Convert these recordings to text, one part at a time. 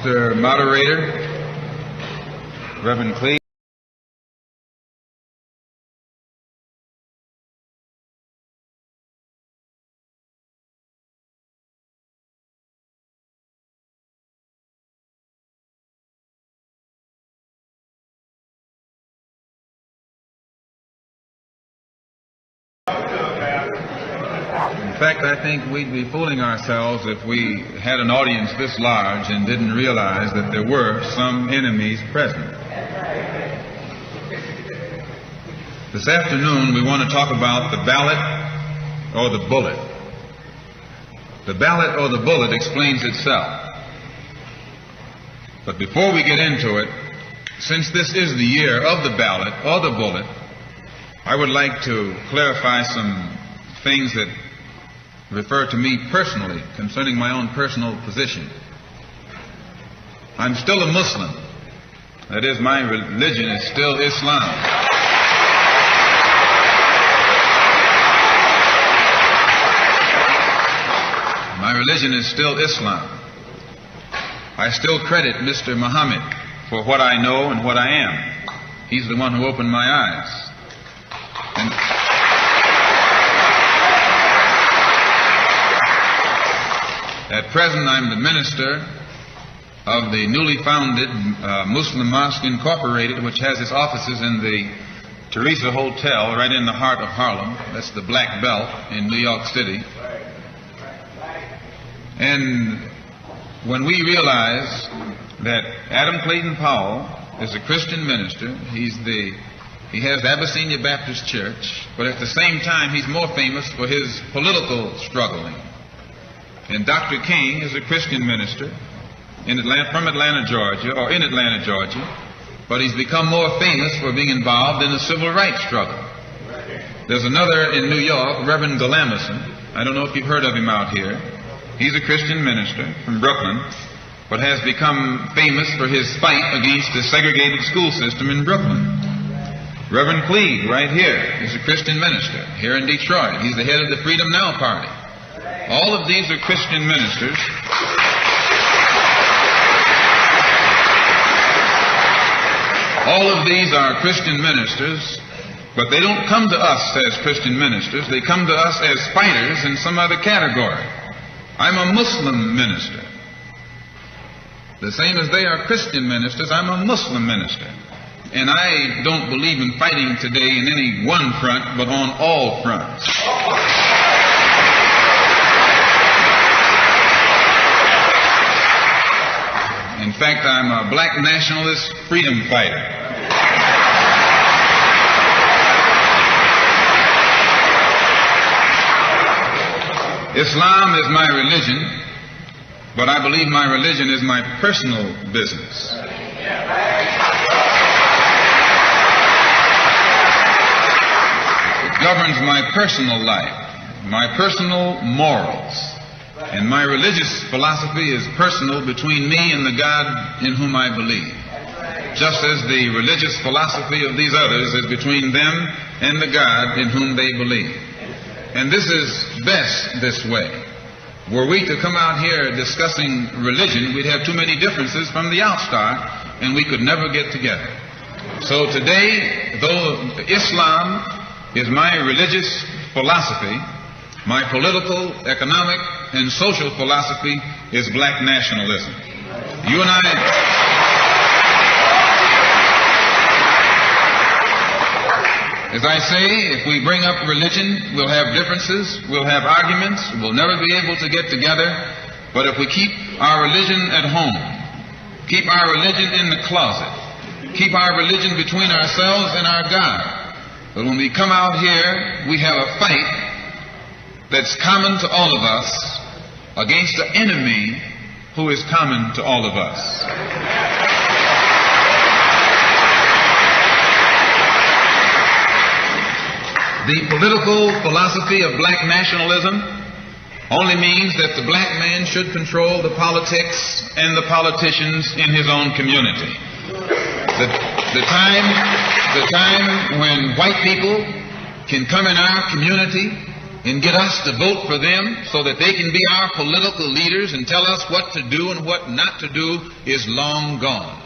Mr. Moderator, Reverend Clee. In fact, I think we'd be fooling ourselves if we had an audience this large and didn't realize that there were some enemies present. This afternoon, we want to talk about the ballot or the bullet. The ballot or the bullet explains itself. But before we get into it, since this is the year of the ballot or the bullet, I would like to clarify some things that refer to me personally concerning my own personal position. I'm still a Muslim. That is, my religion is still Islam. My religion is still Islam. I still credit Mr. Muhammad for what I know and what I am. He's the one who opened my eyes. And at present, I'm the minister of the newly founded Muslim Mosque Incorporated, which has its offices in the Teresa Hotel right in the heart of Harlem. That's the Black Belt in New York City. And when we realize that Adam Clayton Powell is a Christian minister, he has the Abyssinia Baptist Church, but at the same time he's more famous for his political struggling. And Dr. King is a Christian minister from Atlanta, Georgia, but he's become more famous for being involved in the civil rights struggle. There's another in New York, Reverend Galamison. I don't know if you've heard of him out here. He's a Christian minister from Brooklyn, but has become famous for his fight against the segregated school system in Brooklyn. Reverend Cleave, right here, is a Christian minister here in Detroit. He's the head of the Freedom Now Party. All of these are Christian ministers. All of these are Christian ministers, but they don't come to us as Christian ministers. They come to us as fighters in some other category. I'm a Muslim minister. The same as they are Christian ministers, I'm a Muslim minister. And I don't believe in fighting today in any one front, but on all fronts. In fact, I'm a black nationalist freedom fighter. Islam is my religion, but I believe my religion is my personal business. It governs my personal life, my personal morals, and my religious philosophy is personal between me and the God in whom I believe, just as the religious philosophy of these others is between them and the God in whom they believe. And this is best this way. Were we to come out here discussing religion, we'd have too many differences from the outstart, and we could never get together. So today, though Islam is my religious philosophy, my political, economic, and social philosophy is black nationalism. You and I... As I say, if we bring up religion, we'll have differences, we'll have arguments, we'll never be able to get together. But if we keep our religion at home, keep our religion in the closet, keep our religion between ourselves and our God, but when we come out here, we have a fight that's common to all of us against the enemy who is common to all of us. The political philosophy of black nationalism only means that the black man should control the politics and the politicians in his own community. The time when white people can come in our community and get us to vote for them so that they can be our political leaders and tell us what to do and what not to do is long gone.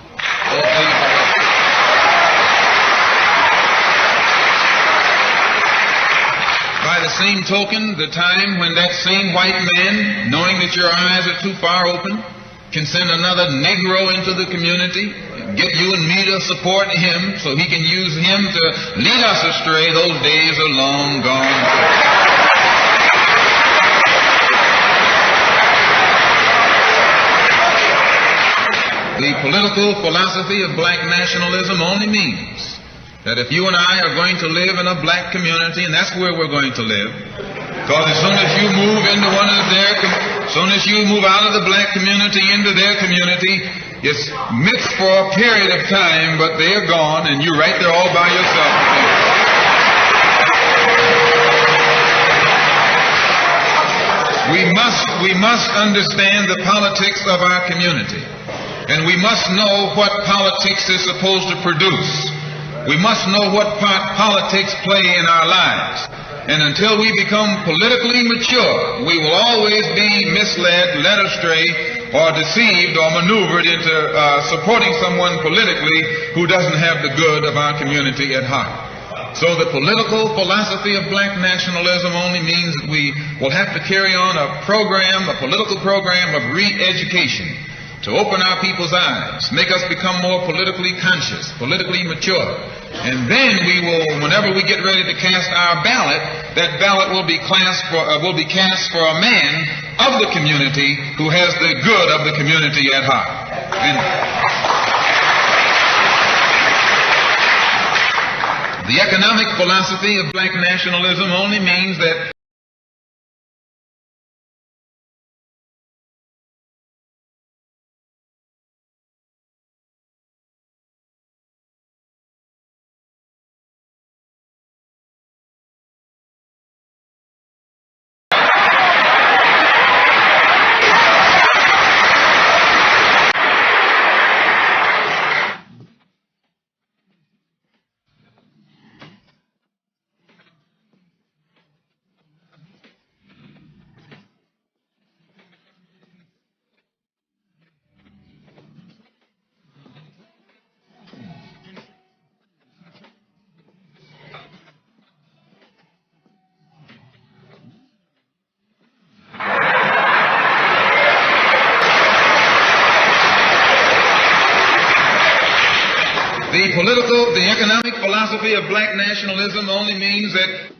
By the same token, the time when that same white man, knowing that your eyes are too far open, can send another Negro into the community, get you and me to support him so he can use him to lead us astray, those days are long gone. The political philosophy of black nationalism only means that if you and I are going to live in a black community, and that's where we're going to live, because as soon as you move into as soon as you move out of the black community into their community, it's mixed for a period of time, but they're gone, and you're right there all by yourself. We must understand the politics of our community, and we must know what politics is supposed to produce. We must know what part politics play in our lives. And until we become politically mature, we will always be misled, led astray, or deceived or maneuvered into supporting someone politically who doesn't have the good of our community at heart. So the political philosophy of black nationalism only means that we will have to carry on a political program of re-education, to open our people's eyes, make us become more politically conscious, politically mature. And then we will, whenever we get ready to cast our ballot, that ballot will be cast for a man of the community who has the good of the community at heart. And the economic philosophy of black nationalism only means that the economic philosophy of black nationalism only means that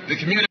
the community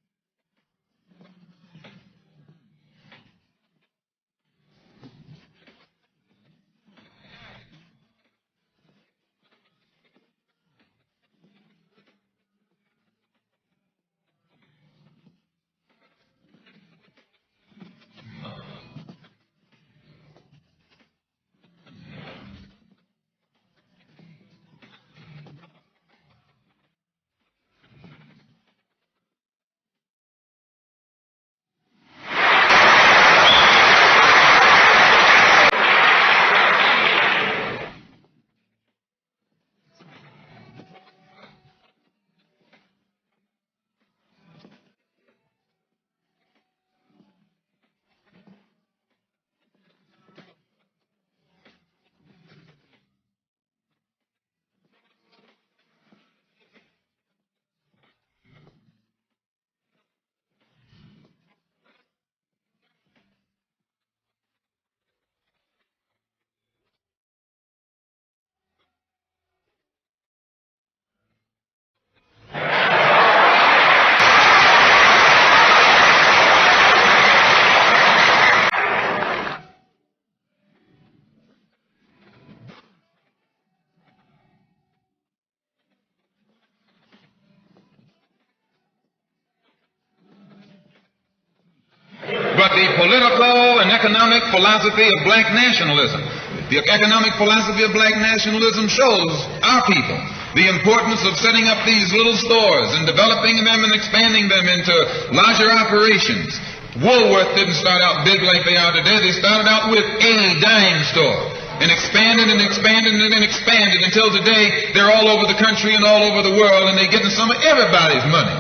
but the political and economic philosophy of black nationalism. The economic philosophy of black nationalism shows our people the importance of setting up these little stores and developing them and expanding them into larger operations. Woolworth didn't start out big like they are today. They started out with a dime store and expanded and expanded and then expanded until today they're all over the country and all over the world, and they're getting some of everybody's money.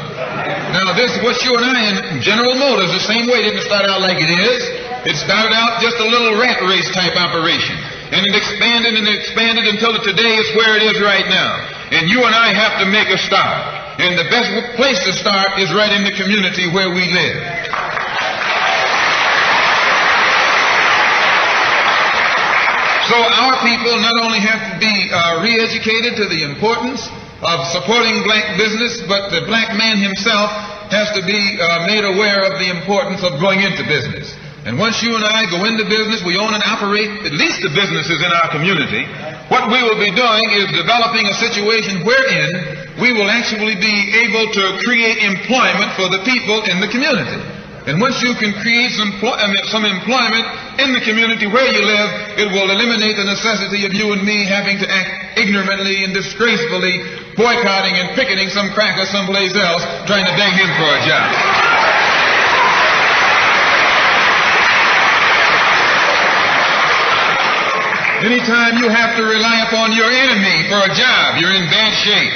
Now this, what you and I in General Motors, the same way, didn't start out like it is. It started out just a little rat race type operation, and it expanded and expanded until today is where it is right now. And you and I have to make a start, and the best place to start is right in the community where we live. So our people not only have to be re-educated to the importance of supporting black business, but the black man himself has to be made aware of the importance of going into business. And once you and I go into business, we own and operate at least the businesses in our community. What we will be doing is developing a situation wherein we will actually be able to create employment for the people in the community. And once you can create some employment in the community where you live, it will eliminate the necessity of you and me having to act ignorantly and disgracefully, boycotting and picketing some cracker someplace else, trying to beg him for a job. Anytime you have to rely upon your enemy for a job, you're in bad shape.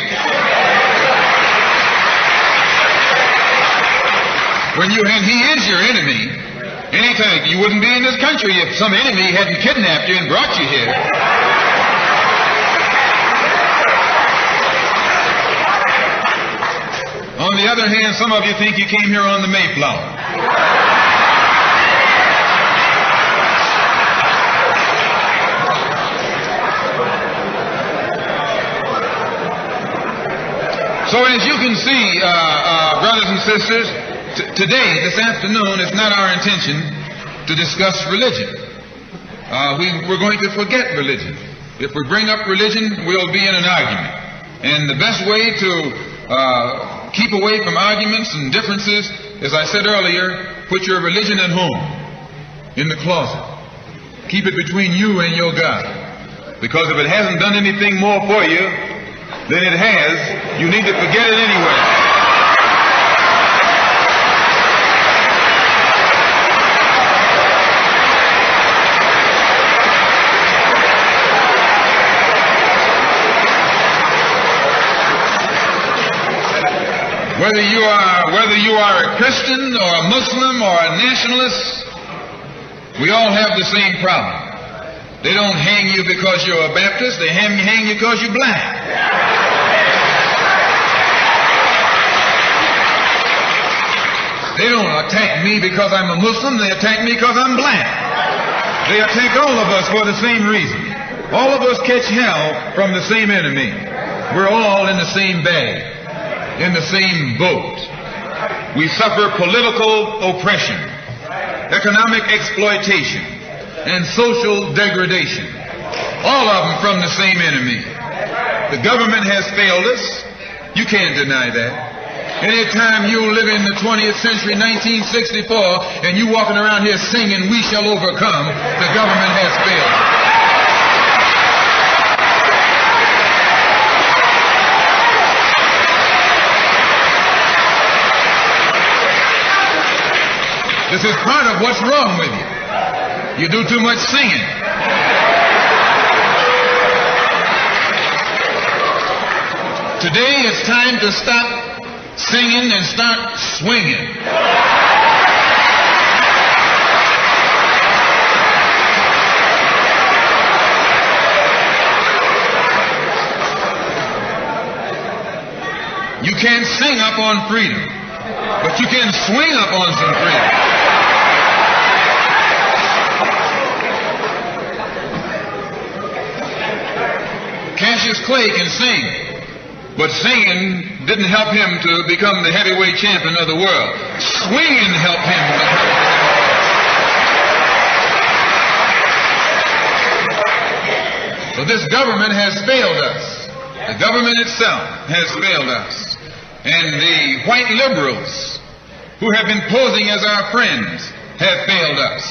And he is your enemy. Anytime, you wouldn't be in this country if some enemy hadn't kidnapped you and brought you here. On the other hand, some of you think you came here on the Mayflower. So as you can see, brothers and sisters, today, this afternoon, it's not our intention to discuss religion. We're going to forget religion. If we bring up religion, we'll be in an argument. And the best way to keep away from arguments and differences, as I said earlier, put your religion at home, in the closet. Keep it between you and your God. Because if it hasn't done anything more for you than it has, you need to forget it anyway. Whether you are a Christian or a Muslim or a nationalist, we all have the same problem. They don't hang you because you're a Baptist, they hang you because you're black. They don't attack me because I'm a Muslim, they attack me because I'm black. They attack all of us for the same reason. All of us catch hell from the same enemy. We're all in the same bag, in the same boat. We suffer political oppression, economic exploitation, and social degradation. All of them from the same enemy. The government has failed us. You can't deny that. Anytime you live in the 20th century, 1964, and you walking around here singing, "We shall overcome," the government has failed. This is part of what's wrong with you. You do too much singing. Today it's time to stop singing and start swinging. You can't sing up on freedom, but you can swing up on some freedom. Cassius Clay can sing, but singing didn't help him to become the heavyweight champion of the world. Swinging helped him. So this government has failed us. The government itself has failed us. And the white liberals who have been posing as our friends have failed us.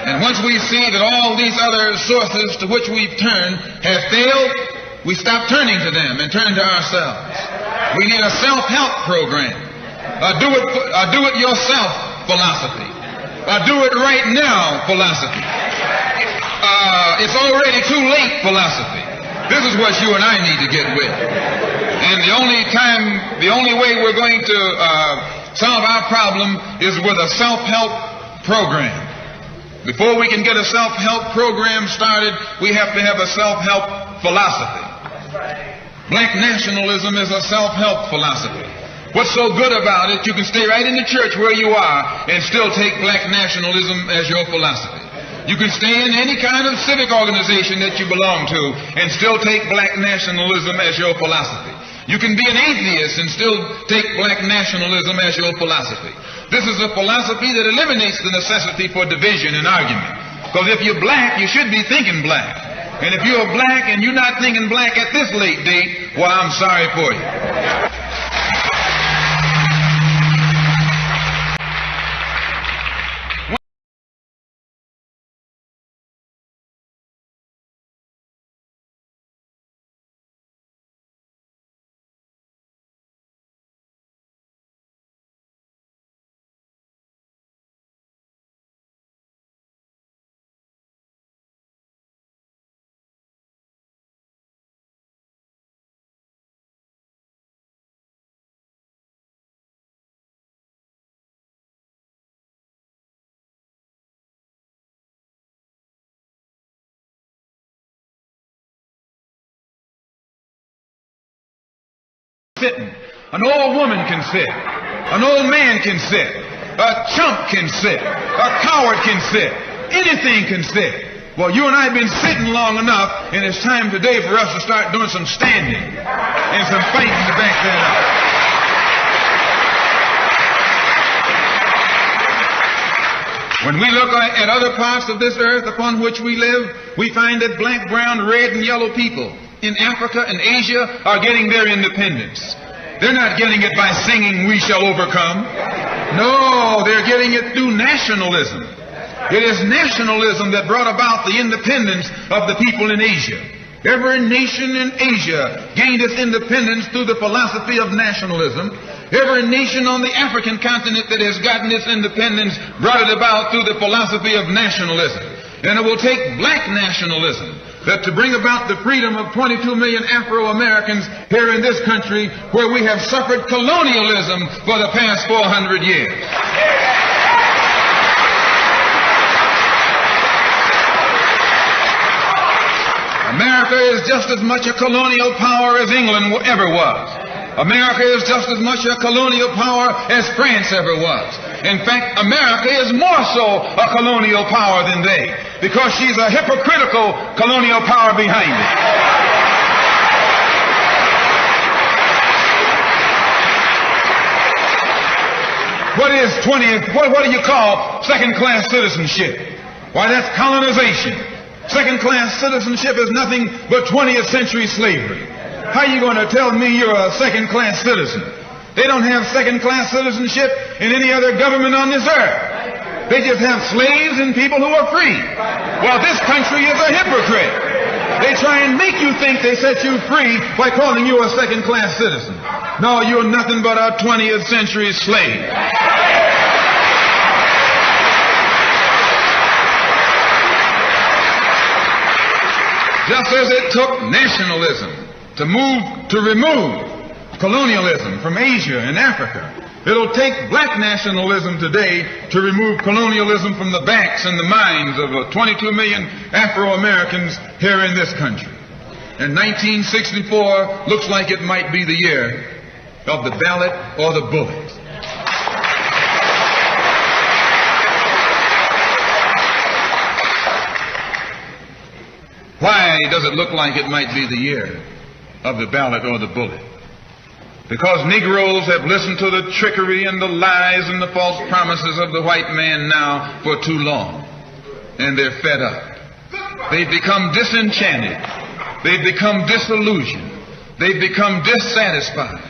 And once we see that all these other sources to which we've turned have failed, we stop turning to them and turn to ourselves. We need a self-help program, a do-it-yourself philosophy, a do-it-right-now philosophy, it's already too late philosophy. This is what you and I need to get with. And the only way we're going to solve our problem is with a self-help program. Before we can get a self-help program started, we have to have a self-help philosophy. Black nationalism is a self-help philosophy. What's so good about it, you can stay right in the church where you are and still take black nationalism as your philosophy. You can stay in any kind of civic organization that you belong to and still take black nationalism as your philosophy. You can be an atheist and still take black nationalism as your philosophy. This is a philosophy that eliminates the necessity for division and argument. Because if you're black, you should be thinking black. And if you're black and you're not thinking black at this late date, well, I'm sorry for you. Sitting. An old woman can sit. An old man can sit. A chump can sit. A coward can sit. Anything can sit. Well, you and I have been sitting long enough, and it's time today for us to start doing some standing and some fighting to back that up. When we look at other parts of this earth upon which we live, we find that black, brown, red, and yellow people in Africa and Asia are getting their independence. They're not getting it by singing, "We shall overcome." No, they're getting it through nationalism. It is nationalism that brought about the independence of the people in Asia. Every nation in Asia gained its independence through the philosophy of nationalism. Every nation on the African continent that has gotten its independence brought it about through the philosophy of nationalism. And it will take black nationalism to bring about the freedom of 22 million Afro-Americans here in this country where we have suffered colonialism for the past 400 years. America is just as much a colonial power as England ever was. America is just as much a colonial power as France ever was. In fact, America is more so a colonial power than they, because she's a hypocritical colonial power behind it. What do you call second-class citizenship? Why, that's colonization. Second-class citizenship is nothing but 20th century slavery. How are you going to tell me you're a second-class citizen? They don't have second-class citizenship in any other government on this earth. They just have slaves and people who are free. Well, this country is a hypocrite. They try and make you think they set you free by calling you a second-class citizen. No, you're nothing but a 20th century slave. Just as it took nationalism to remove colonialism from Asia and Africa, it'll take black nationalism today to remove colonialism from the backs and the minds of 22 million Afro-Americans here in this country. And 1964 looks like it might be the year of the ballot or the bullet. Why does it look like it might be the year of the ballot or the bullet? Because Negroes have listened to the trickery and the lies and the false promises of the white man now for too long. And they're fed up. They've become disenchanted. They've become disillusioned. They've become dissatisfied.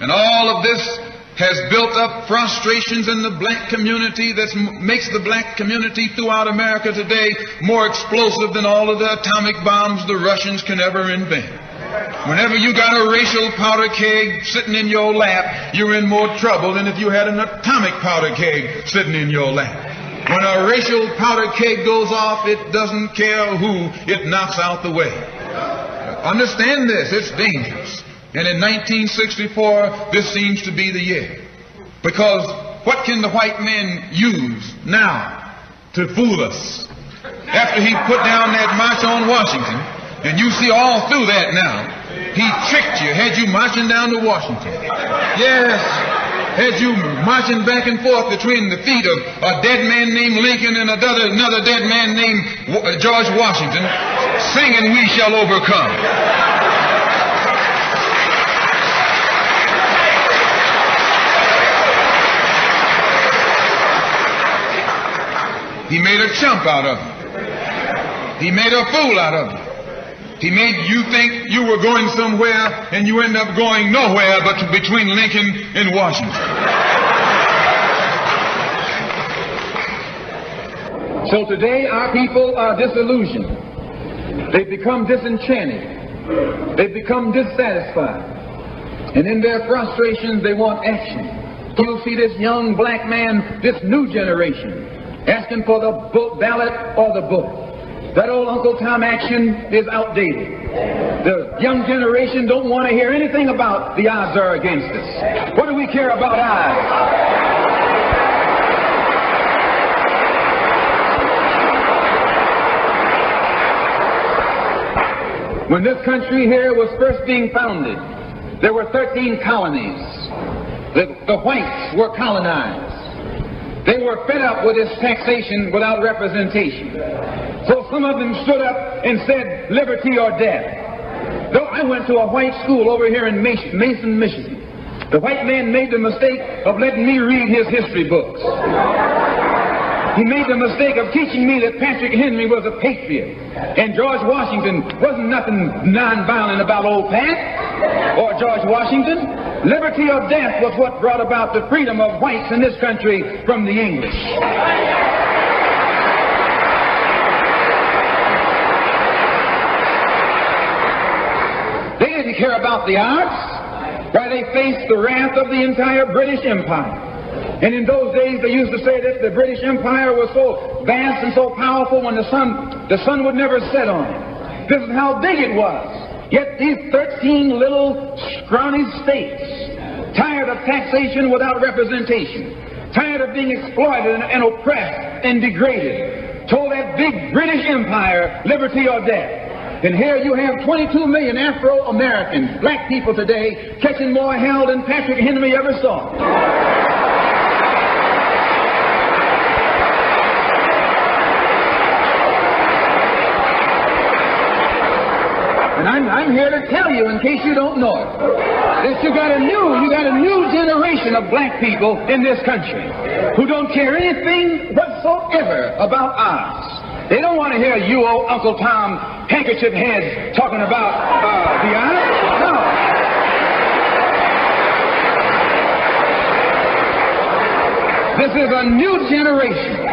And all of this has built up frustrations in the black community that makes the black community throughout America today more explosive than all of the atomic bombs the Russians can ever invent. Whenever you got a racial powder keg sitting in your lap, you're in more trouble than if you had an atomic powder keg sitting in your lap. When a racial powder keg goes off, it doesn't care who it knocks out the way. Understand this, it's dangerous. And in 1964, this seems to be the year. Because what can the white man use now to fool us? After he put down that march on Washington, and you see all through that now, he tricked you, had you marching down to Washington. Yes, had you marching back and forth between the feet of a dead man named Lincoln and another dead man named George Washington, singing "We Shall Overcome." He made a chump out of him. He made a fool out of him. He made you think you were going somewhere, and you end up going nowhere but between Lincoln and Washington. So today our people are disillusioned. They've become disenchanted. They've become dissatisfied. And in their frustrations they want action. You'll see this young black man, this new generation, asking for the ballot or the book. That old Uncle Tom action is outdated. The young generation don't want to hear anything about the odds are against us. What do we care about odds? When this country here was first being founded, there were 13 colonies. The whites were colonized. They were fed up with this taxation without representation. So some of them stood up and said, liberty or death. Though I went to a white school over here in Mason, Michigan. The white man made the mistake of letting me read his history books. He made the mistake of teaching me that Patrick Henry was a patriot and George Washington wasn't nothing nonviolent about old Pat or George Washington. Liberty or death was what brought about the freedom of whites in this country from the English. They didn't care about the arts. Why, they faced the wrath of the entire British Empire. And in those days they used to say that the British Empire was so vast and so powerful when the sun would never set on it. This is how big it was. Yet these 13 little scrawny states, tired of taxation without representation, tired of being exploited and oppressed and degraded, told that big British Empire, liberty or death. And here you have 22 million Afro-Americans, black people today, catching more hell than Patrick Henry ever saw. And I'm here to tell you, in case you don't know it, that you got a new generation of black people in this country who don't care anything whatsoever about odds. They don't want to hear you old Uncle Tom handkerchief heads talking about the odds. No. This is a new generation.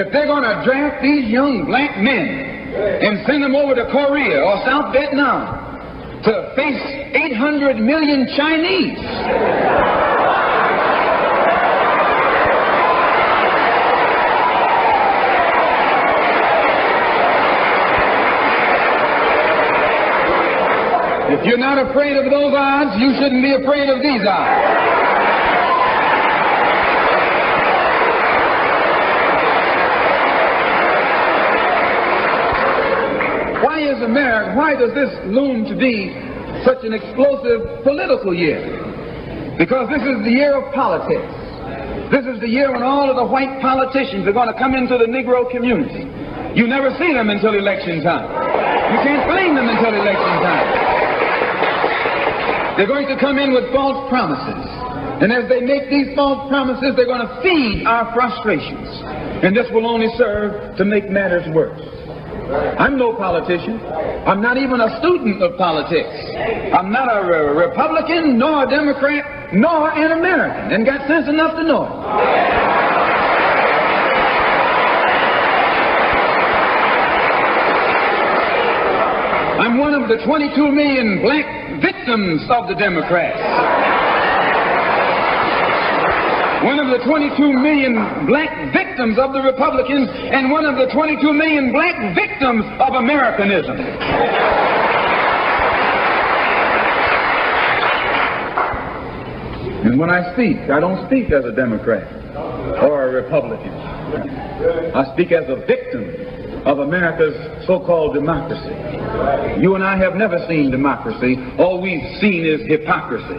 If they're going to draft these young black men and send them over to Korea or South Vietnam to face 800 million Chinese. If you're not afraid of those odds, you shouldn't be afraid of these odds. Why does this loom to be such an explosive political year? Because this is the year of politics. This is the year when all of the white politicians are going to come into the Negro community. You never see them until election time. You can't blame them until election time. They're going to come in with false promises. And as they make these false promises, they're going to feed our frustrations. And this will only serve to make matters worse. I'm no politician. I'm not even a student of politics. I'm not a Republican nor a Democrat. nor an American, and got sense enough to know it. I'm one of the 22 million black victims of the Democrats. One of the 22 million black victims of the Republicans, and one of the 22 million black victims of Americanism. And when I speak, I don't speak as a Democrat or a Republican. I speak as a victim of America's so-called democracy. You and I have never seen democracy. All we've seen is hypocrisy.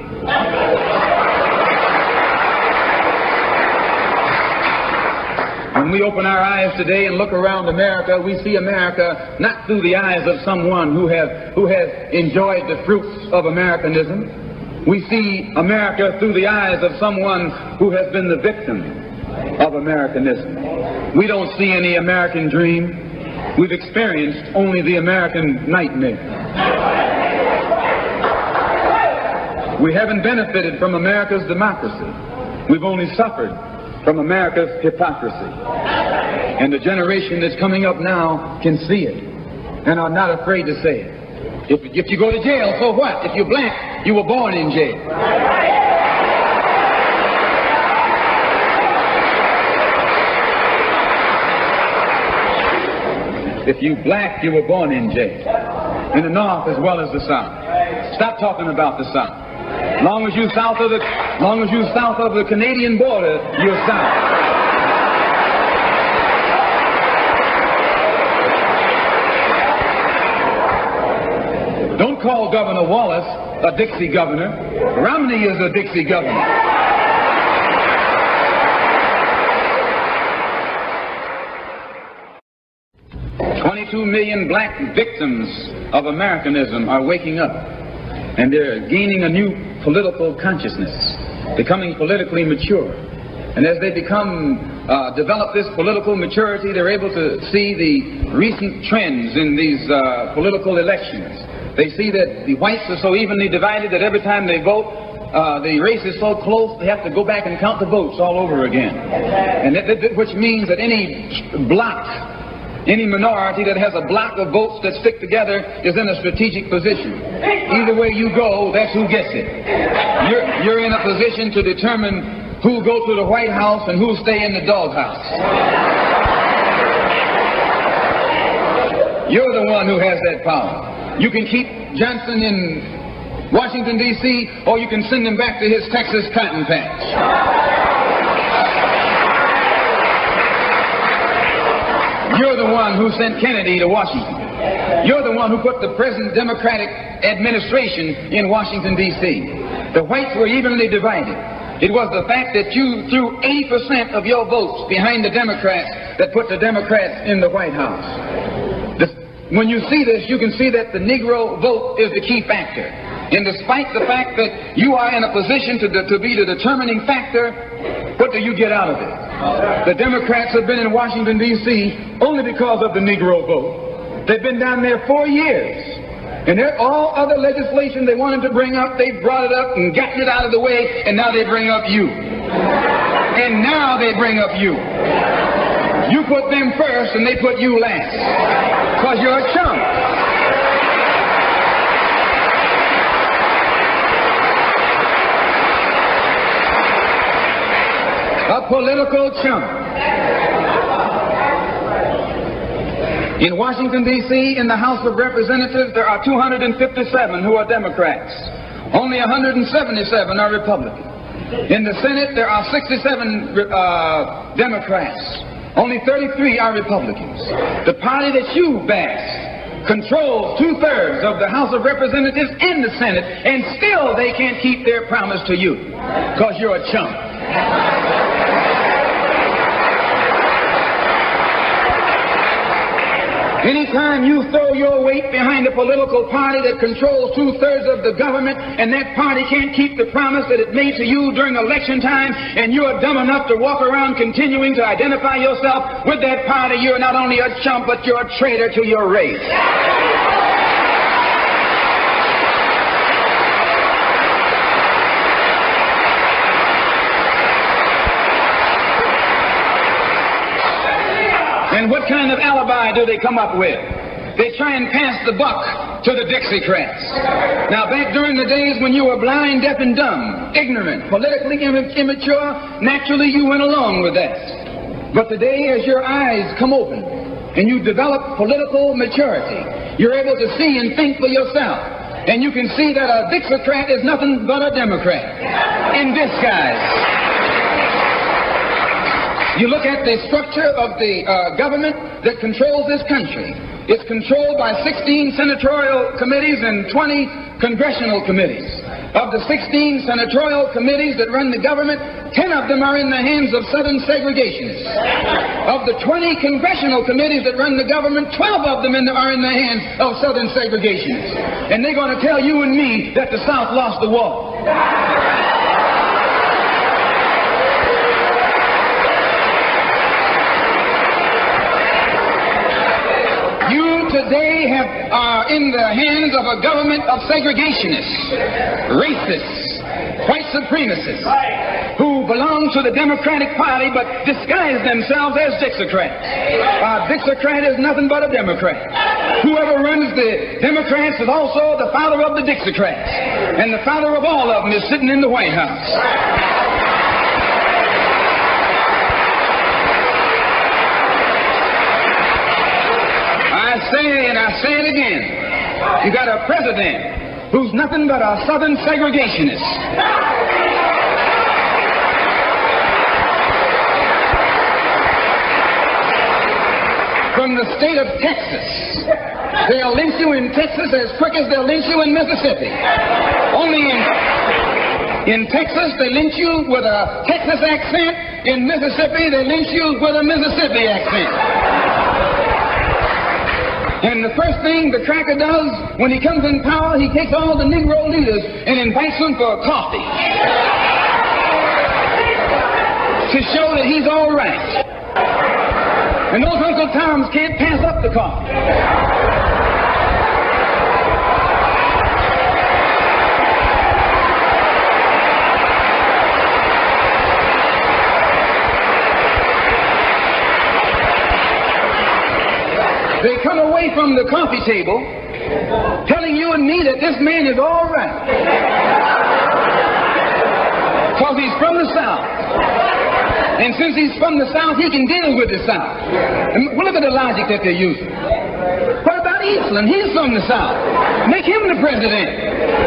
When we open our eyes today and look around America, we see America not through the eyes of someone who has enjoyed the fruits of Americanism. We see America through the eyes of someone who has been the victim of Americanism. We don't see any American dream. We've experienced only the American nightmare. We haven't benefited from America's democracy. We've only suffered from America's hypocrisy. And the generation that's coming up now can see it and are not afraid to say it. If you go to jail, so what? If you're black, you were born in jail. If you black, you were born in jail. In the North as well as the South. Stop talking about the South. Long as you're south of the Canadian border, you're south. Don't call Governor Wallace a Dixie governor. Romney is a Dixie governor. $22 million black victims of Americanism are waking up, and they're gaining a new political consciousness, becoming politically mature. And as they develop this political maturity, they're able to see the recent trends in these political elections. They see that the whites are so evenly divided that every time they vote, the race is so close, they have to go back and count the votes all over again. And which means that any block, any minority that has a block of votes that stick together is in a strategic position. Either way you go, that's who gets it. You're in a position to determine who'll go to the White House and who'll stay in the doghouse. You're the one who has that power. You can keep Johnson in Washington, D.C., or you can send him back to his Texas cotton patch. You're the one who sent Kennedy to Washington. You're the one who put the present Democratic administration in Washington, D.C. The whites were evenly divided. It was the fact that you threw 80% of your votes behind the Democrats that put the Democrats in the White House. When you see this, you can see that the Negro vote is the key factor. And despite the fact that you are in a position to be the determining factor, what do you get out of it? The Democrats have been in Washington, D.C. only because of the Negro vote. They've been down there 4 years. And all other legislation they wanted to bring up, they've brought it up and gotten it out of the way, and now they bring up you. And now they bring up you. You put them first and they put you last. Because you're a chump. A political chump. In Washington, D.C., in the House of Representatives, there are 257 who are Democrats. Only 177 are Republicans. In the Senate, there are 67 Democrats. Only 33 are Republicans. The party that you bash controls 2/3 of the House of Representatives and the Senate, and still they can't keep their promise to you because you're a chump. Anytime you throw your weight behind a political party that controls 2/3 of the government, and that party can't keep the promise that it made to you during election time, and you're dumb enough to walk around continuing to identify yourself with that party, you're not only a chump, but you're a traitor to your race. kind of alibi do they come up with? They try and pass the buck to the Dixiecrats. Now, back during the days when you were blind, deaf, and dumb, ignorant, politically immature, naturally you went along with that. But today, as your eyes come open and you develop political maturity, you're able to see and think for yourself. And you can see that a Dixiecrat is nothing but a Democrat in disguise. You look at the structure of the government that controls this country. It's controlled by 16 senatorial committees and 20 congressional committees. Of the 16 senatorial committees that run the government, 10 of them are in the hands of Southern segregationists. Of the 20 congressional committees that run the government, 12 of them are in the hands of Southern segregationists. And they're going to tell you and me that the South lost the war. Today are in the hands of a government of segregationists, racists, white supremacists, who belong to the Democratic Party but disguise themselves as Dixiecrats. A Dixiecrat is nothing but a Democrat. Whoever runs the Democrats is also the father of the Dixiecrats, and the father of all of them is sitting in the White House. I say it again. You got a president who's nothing but a Southern segregationist. From the state of Texas. They'll lynch you in Texas as quick as they'll lynch you in Mississippi. Only in Texas they lynch you with a Texas accent. In Mississippi they lynch you with a Mississippi accent. And the first thing the cracker does when he comes in power, he takes all the Negro leaders and invites them for coffee to show that he's all right. And those Uncle Toms can't pass up the coffee. They come away from the coffee table telling you and me that this man is all right. Because he's from the South. And since he's from the South, he can deal with the South. And look at the logic that they're using. What about Eastland? He's from the South. Make him the president.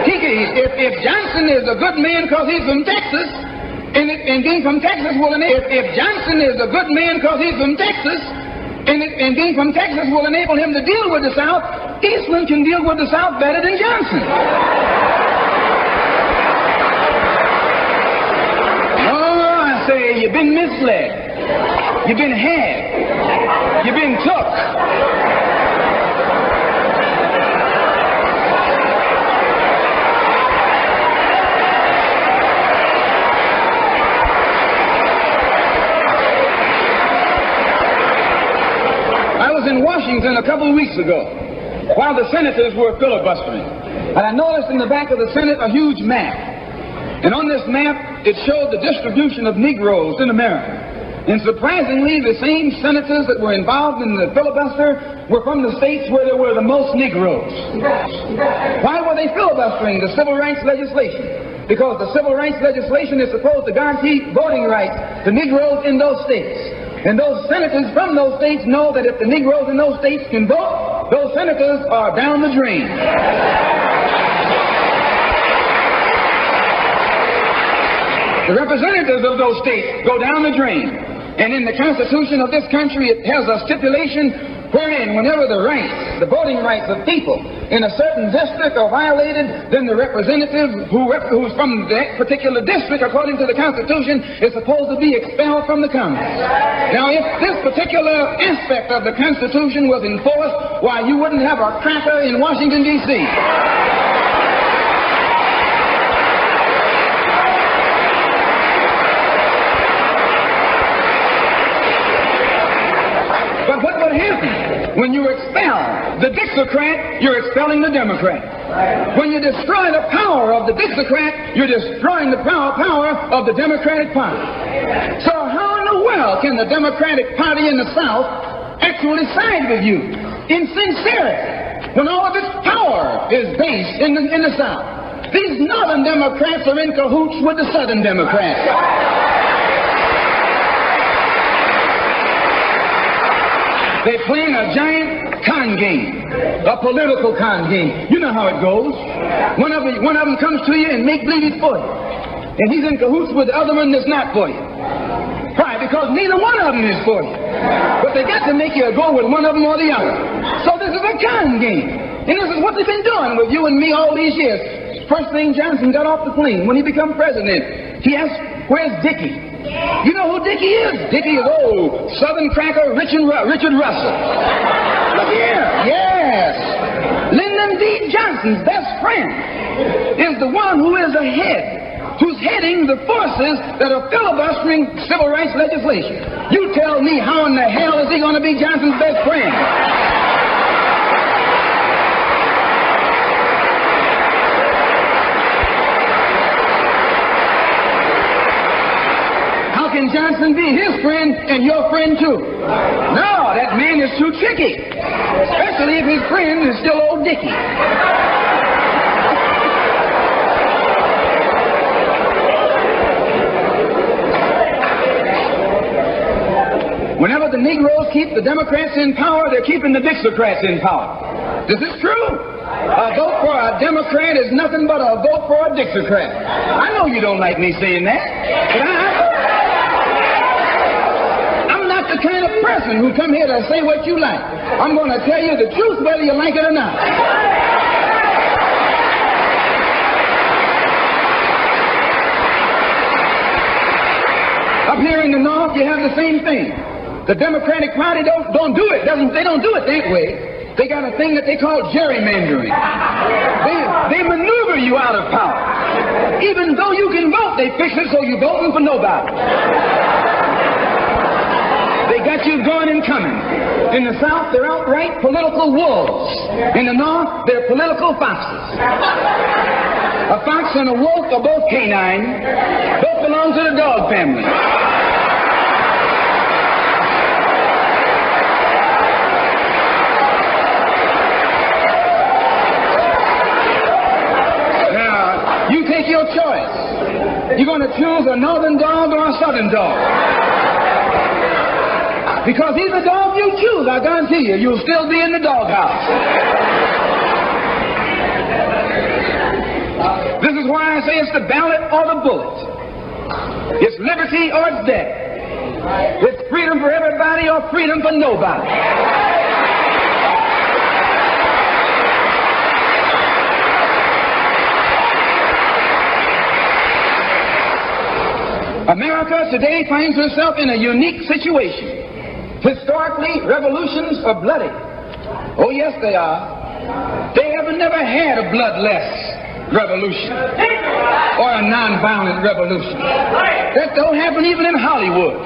If Johnson is a good man because he's from Texas, and being from Texas will enable... If Johnson is a good man because he's from Texas, and being from Texas will enable him to deal with the South, Eastland can deal with the South better than Johnson. Oh, I say, you've been misled. You've been had. You've been took. In Washington a couple of weeks ago while the senators were filibustering, and I noticed in the back of the Senate a huge map, and on this map it showed the distribution of Negroes in America. And surprisingly, the same senators that were involved in the filibuster were from the states where there were the most Negroes. Why were they filibustering the civil rights legislation? Because the civil rights legislation is supposed to guarantee voting rights to Negroes in those states. And those senators from those states know that if the Negroes in those states can vote, those senators are down the drain. The representatives of those states go down the drain. And in the Constitution of this country, it has a stipulation wherein whenever the voting rights of people in a certain district are violated, then the representative who's from that particular district, according to the Constitution, is supposed to be expelled from the Congress. Now, if this particular aspect of the Constitution was enforced, why, you wouldn't have a cracker in Washington, D.C. But what would happen when you expel the Dixiecrat? You're expelling the Democrat. When you destroy the power of the Dixiecrat, you're destroying the power of the Democratic Party. So how in the world can the Democratic Party in the South actually side with you in sincerity when all of its power is based in the South. These Northern Democrats are in cahoots with the Southern Democrats. They're playing a giant con game, a political con game. You know how it goes. One of them comes to you and make believe he's for you. And he's in cahoots with the other one that's not for you. Why? Because neither one of them is for you. But they got to make you go with one of them or the other. So this is a con game. And this is what they've been doing with you and me all these years. First thing Johnson got off the plane when he became president, he asked, "Where's Dickie?" You know who Dickie is? Dickie is old Southern cracker Richard Russell. Look here. Yes. Lyndon D. Johnson's best friend is the one who is ahead, who's heading the forces that are filibustering civil rights legislation. You tell me, how in the hell is he going to be Johnson's best friend? How can Johnson be his friend and your friend too? No, that man is too tricky. Especially if his friend is still old Dickie. Whenever the Negroes keep the Democrats in power, they're keeping the Dixiecrats in power. This is true. A vote for a Democrat is nothing but a vote for a Dixiecrat. I know you don't like me saying that, but I'm not the kind of person who come here to say what you like. I'm going to tell you the truth whether you like it or not. Up here in the North, you have the same thing. The Democratic Party don't do it. They don't do it that way. They got a thing that they call gerrymandering. They maneuver you out of power. Even though you can vote, they fix it so you're voting for nobody. They got you going and coming. In the South, they're outright political wolves. In the North, they're political foxes. A fox and a wolf are both canine. Both belong to the dog family. You take your choice. You're going to choose a northern dog or a southern dog. Because either dog you choose, I guarantee you, you'll still be in the doghouse. This is why I say it's the ballot or the bullet. It's liberty or it's death. It's freedom for everybody or freedom for nobody. America today finds herself in a unique situation. Historically, revolutions are bloody. Oh, yes, they are. They have never had a bloodless revolution or a nonviolent revolution. That don't happen even in Hollywood.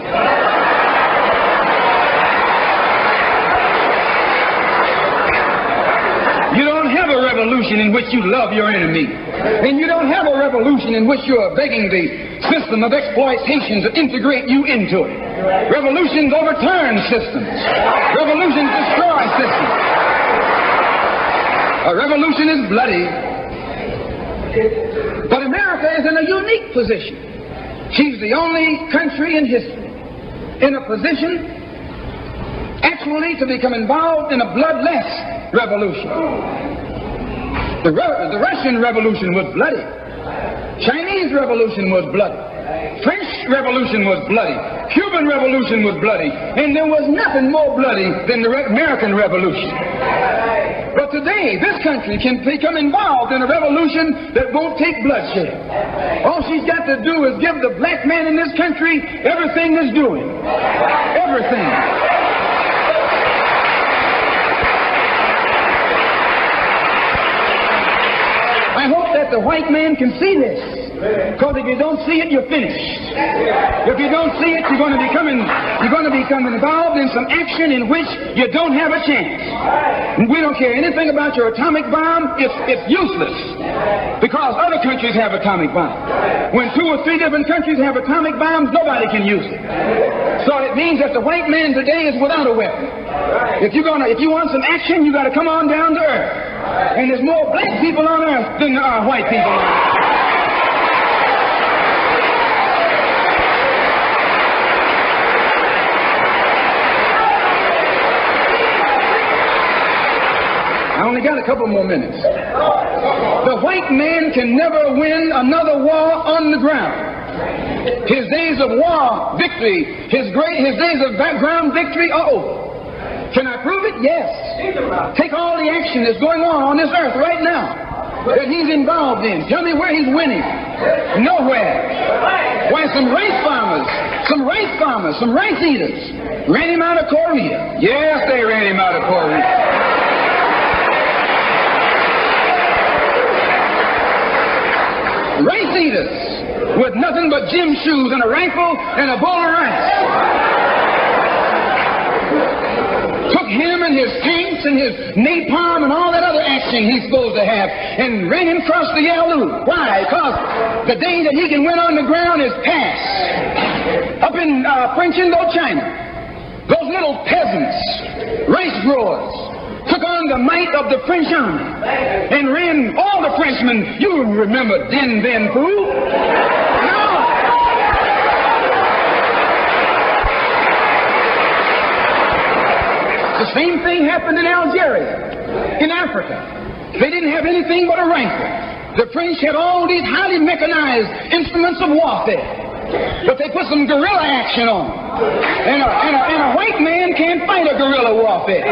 You don't have a revolution in which you love your enemy. And you don't have a revolution in which you are begging the system of exploitation to integrate you into it. Revolutions overturn systems. Revolutions destroy systems. A revolution is bloody. But America is in a unique position. She's the only country in history in a position actually to become involved in a bloodless revolution. The Russian Revolution was bloody. Chinese Revolution was bloody. French Revolution was bloody. Cuban Revolution was bloody. And there was nothing more bloody than the American Revolution. But today, this country can become involved in a revolution that won't take bloodshed. All she's got to do is give the black man in this country everything he's doing. Everything. I hope that the white man can see this. Because if you don't see it, you're finished. If you don't see it, you're going to become involved in some action in which you don't have a chance. We don't care anything about your atomic bomb. It's useless. Because other countries have atomic bombs. When 2 or 3 different countries have atomic bombs, nobody can use it. So it means that the white man today is without a weapon. If you want some action, you got to come on down to earth. And there's more black people on earth than there are white people on earth. I only got a couple more minutes. The white man can never win another war on the ground. His days of war victory, his days of background victory are over. Can I prove it? Yes. Take all the action that's going on this earth right now that he's involved in. Tell me where he's winning. Nowhere. Why, some rice farmers, some rice eaters ran him out of Korea. Yes, they ran him out of Korea. Rice eaters with nothing but gym shoes and a rifle and a bowl of rice. Took him and his tanks and his napalm and all that other action he's supposed to have and ran him across the Yalu. Why? Because the day that he can win on the ground is past. Up in French Indochina, those little peasants, rice growers, took on the might of the French army and ran all the Frenchmen. You remember Dien Bien Phu? No. The same thing happened in Algeria, in Africa. They didn't have anything but a rifle. The French had all these highly mechanized instruments of warfare. But they put some guerrilla action on. And a white man can't fight a guerrilla warfare.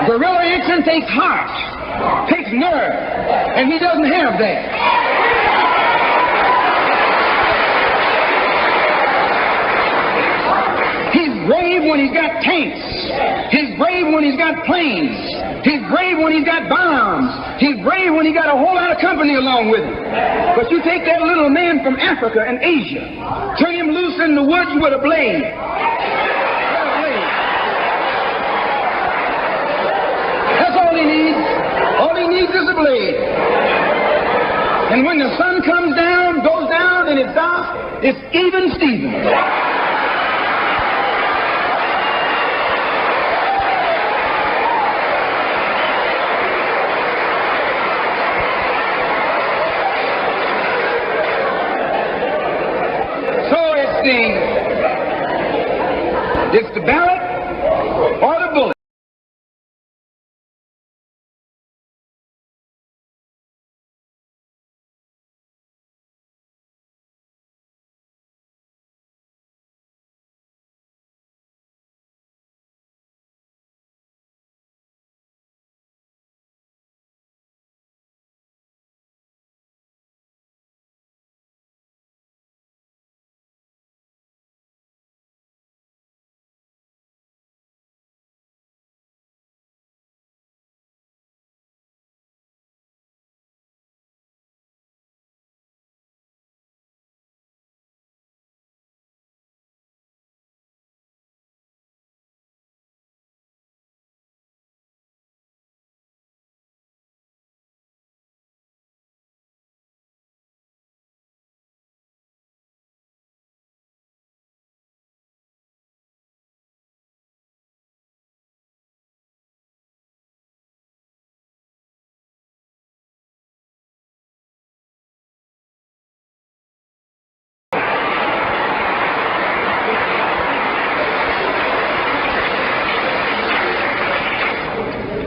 Guerrilla action takes heart, takes nerve, and he doesn't have that. He's brave when he's got tanks. He's brave when he's got planes. He's brave when he's got bombs. He's brave when he got a whole lot of company along with him. But you take that little man from Africa and Asia, turn him loose in the woods with a blade. That's all he needs. All he needs is a blade. And when the sun comes down, goes down, and it's dark, it's even Steven. It's the ballot or the bullet.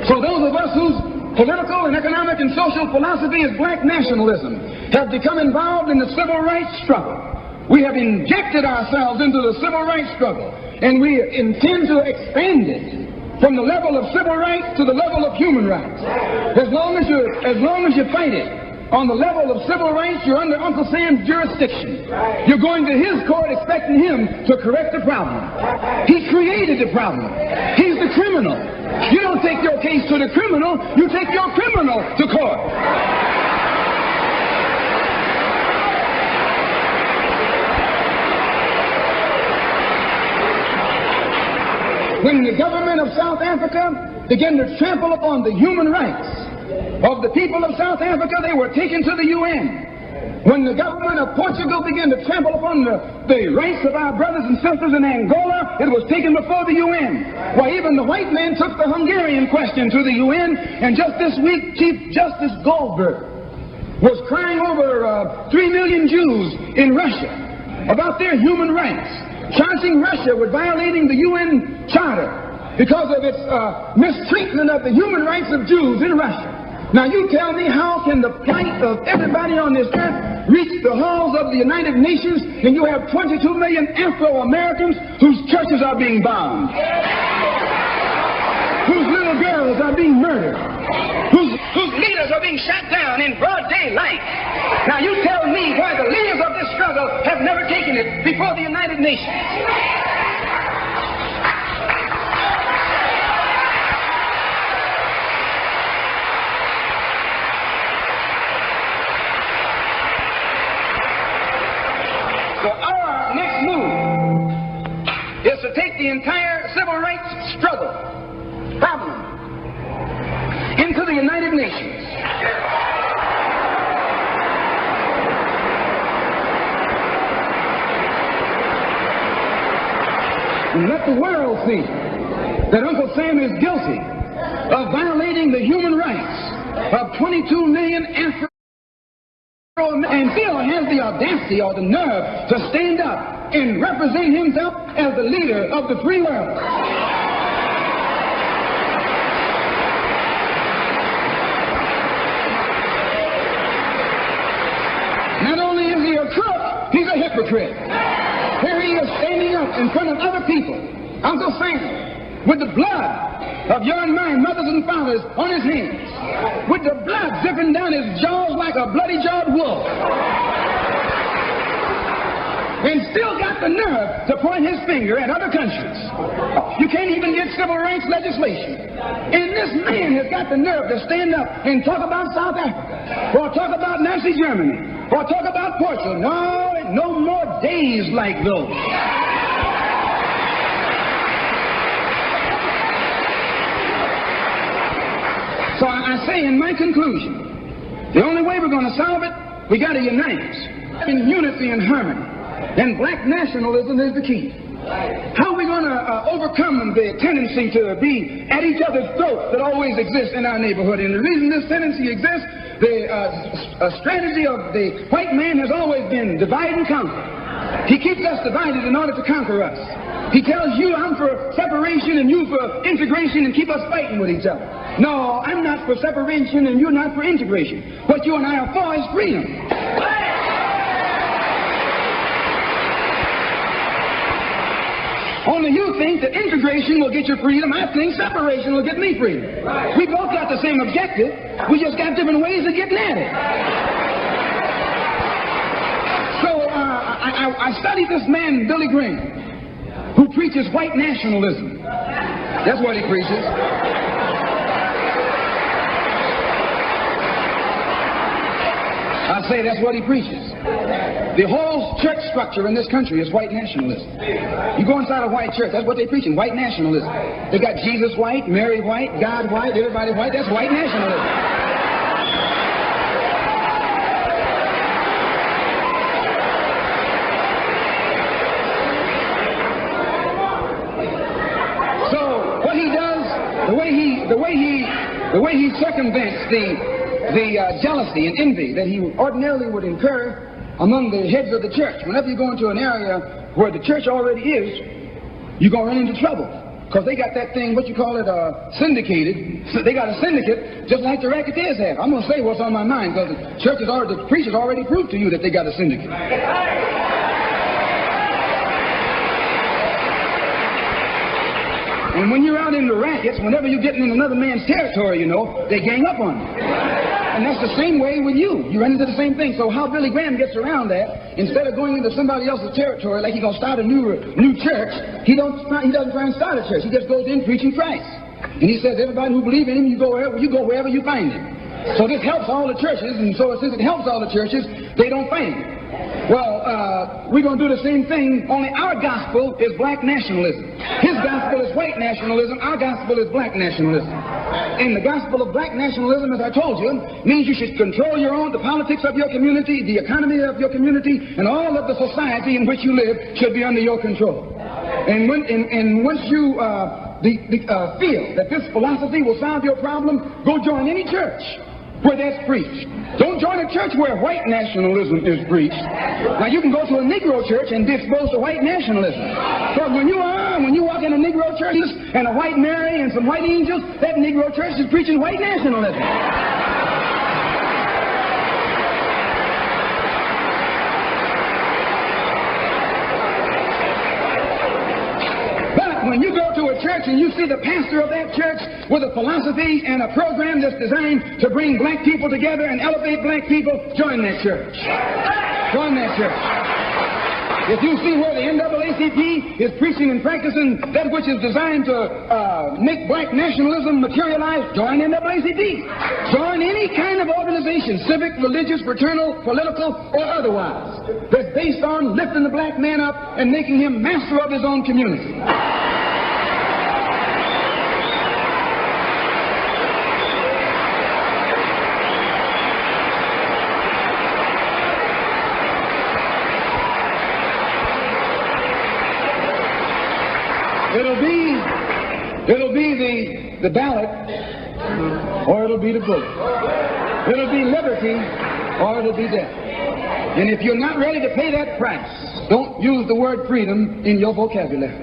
So those of us whose political and economic and social philosophy is black nationalism have become involved in the civil rights struggle. We have injected ourselves into the civil rights struggle, and we intend to expand it from the level of civil rights to the level of human rights. As long as you fight it on the level of civil rights, you're under Uncle Sam's jurisdiction. You're going to his court expecting him to correct the problem. He created the problem. He's the criminal. You don't take your case to the criminal, you take your criminal to court. when the government of South Africa began to trample upon the human rights of the people of South Africa, they were taken to the UN. When the government of Portugal began to trample upon the rights of our brothers and sisters in Angola, it was taken before the UN. Why, even the white man took the Hungarian question to the UN, and just this week, Chief Justice Goldberg was crying over 3 million Jews in Russia about their human rights, charging Russia with violating the UN Charter because of its mistreatment of the human rights of Jews in Russia. Now you tell me, how can the plight of everybody on this earth reach the halls of the United Nations, and you have 22 million Afro-Americans whose churches are being bombed, whose little girls are being murdered, whose leaders are being shot down in broad daylight? Now you tell me why the leaders of this struggle have never taken it before the United Nations. So our next move is to take the entire civil rights struggle problem into the United Nations. And let the world see that Uncle Sam is guilty of violating the human rights of 22 million Afro and still has the audacity or the nerve to stand up and represent himself as the leader of the free world. Not only is he a crook, he's a hypocrite. Here he is standing up in front of other people, Uncle Sam, with the blood of your and my mothers and fathers on his hands, with the blood dripping down his jaws like a bloody-jawed wolf, and still got the nerve to point his finger at other countries. You can't even get civil rights legislation. And this man has got the nerve to stand up and talk about South Africa, or talk about Nazi Germany, or talk about Portugal. No more days like those. So I say in my conclusion, the only way we're going to solve it, we got to unite in unity and harmony. And black nationalism is the key. How are we going to overcome the tendency to be at each other's throats that always exists in our neighborhood? And the reason this tendency exists, the strategy of the white man has always been divide and conquer. He keeps us divided in order to conquer us. He tells you, I'm for separation and you for integration, and keep us fighting with each other. No, I'm not for separation and you're not for integration. What you and I are for is freedom. Only you think that integration will get you freedom. I think separation will get me freedom. We both got the same objective. We just got different ways of getting at it. So I studied this man, Billy Graham, who preaches white nationalism. That's what he preaches. I say that's what he preaches. The whole church structure in this country is white nationalism. You go inside a white church, that's what they're preaching, white nationalism. They got Jesus white, Mary white, God white, everybody white. That's white nationalism. So what he does, the way he circumvents the jealousy and envy that he ordinarily would incur among the heads of the church. Whenever you go into an area where the church already is, you're going to run into trouble. Because they got that thing, what you call it, syndicated. They got a syndicate just like the racketeers have. I'm going to say what's on my mind because the preachers already proved to you that they got a syndicate. And when you're out in the rackets, whenever you're getting in another man's territory, you know, they gang up on you. And that's the same way with you. You run into the same thing. So how Billy Graham gets around that, instead of going into somebody else's territory like he's going to start a new church, he doesn't try and start a church. He just goes in preaching Christ. And he says, everybody who believes in him, you go wherever you find him. So this helps all the churches, and so since it helps all the churches, they don't fight him. Well, we're going to do the same thing, only our gospel is black nationalism. His gospel is white nationalism. Our gospel is black nationalism. And the gospel of black nationalism, as I told you, means you should control the politics of your community, the economy of your community, and all of the society in which you live should be under your control. And once you feel that this philosophy will solve your problem, go join any church where that's preached. Don't join a church where white nationalism is preached. Now, you can go to a Negro church and be exposed to white nationalism. But when you walk in a Negro church and a white Mary and some white angels, that Negro church is preaching white nationalism. When you go to a church and you see the pastor of that church with a philosophy and a program that's designed to bring black people together and elevate black people, join that church. Join that church. If you see where the NAACP is preaching and practicing that which is designed to make black nationalism materialize, join NAACP. Join any kind of organization, civic, religious, fraternal, political, or otherwise, that's based on lifting the black man up and making him master of his own community. It'll be the ballot, or it'll be the vote. It'll be liberty, or it'll be death. And if you're not ready to pay that price, don't use the word freedom in your vocabulary.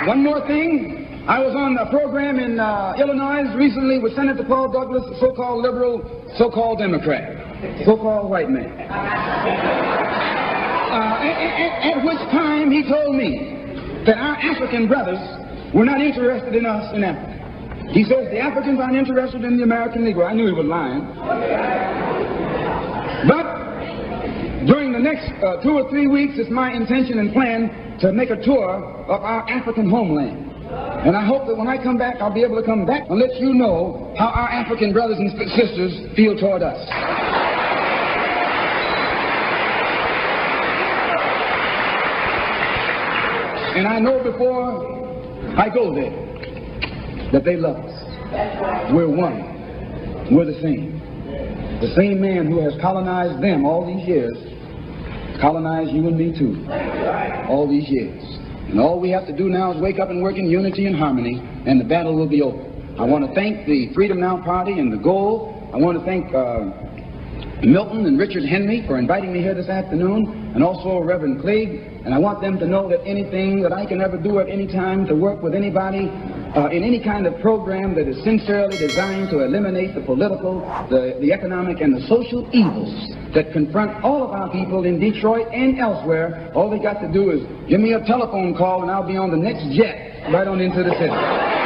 One more thing. I was on a program in Illinois recently with Senator Paul Douglas, a so-called liberal, so-called Democrat, so-called white man. At which time he told me that our African brothers were not interested in us in Africa. He says the Africans aren't interested in the American Negro. I knew he was lying. But during the next 2 or 3 weeks, it's my intention and plan to make a tour of our African homeland. And I hope that when I come back, I'll be able to come back and let you know how our African brothers and sisters feel toward us. And I know before I go there that they love us. We're one. We're the same. The same man who has colonized them all these years colonized you and me too. All these years. And all we have to do now is wake up and work in unity and harmony, and the battle will be over. I want to thank the Freedom Now Party and the Goal. I want to thank Milton and Richard Henry for inviting me here this afternoon, and also Reverend Clegg. And I want them to know that anything that I can ever do at any time to work with anybody in any kind of program that is sincerely designed to eliminate the political, the economic, and the social evils that confront all of our people in Detroit and elsewhere, all they got to do is give me a telephone call and I'll be on the next jet right on into the city.